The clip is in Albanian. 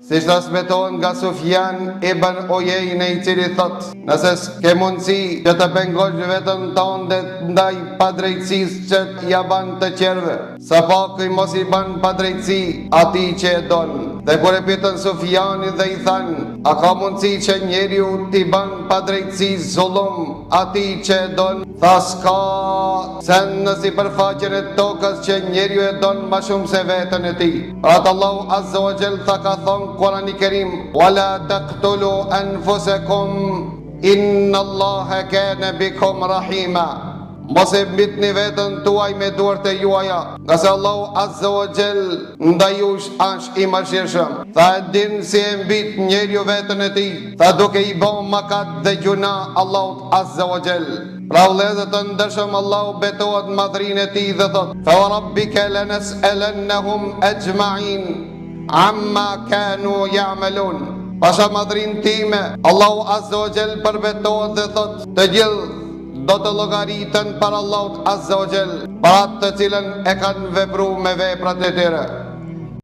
Si transmetohen nga Sufjan ibn Uyejne, i cili thot: nëse s'ke mundësi që të pengosh veten tënde ndaj padrejtësisë që ja ban të tjerëve, sa paku mos i ban padrejtësi atij që e don. Dhe kur e pyetën Sufjanin dhe i than: a ka mundësi që njeriu t'i ban padrejtësi zullum atij që e don? Tha: s'ka, se në sipërfaqen e tokës që njeriu e don më shumë se veten e tij. Atë Allahu Azza wa Jall tha, ka thonë Kurani Kerim: wala taqtulu anfusakum inna Allaha kana bikum rahima. Mos e mbitni veten tuaj me duart e juaja, nga se Allahu Azza wa Jall ndaj jush është i mëshirshëm. Tha: e din si e mbit njeriu veten e tij? Tha: duke i bën makat dhe gjuna Allahut Azza wa Jall. Pra vëllezër të ndershëm, Allahu betohet madhrinë e tij dhe thot: fa rabbika lanas'alannahum ajma'in amma kanu ya'malun. Pasha madhrinë time, Allahu Azza wa Jall përbetohet dhe thot: të gjithë do të llogaritën para Allahut Azza wa Jall, për atë të cilën e kanë vepruar me veprat e tyre.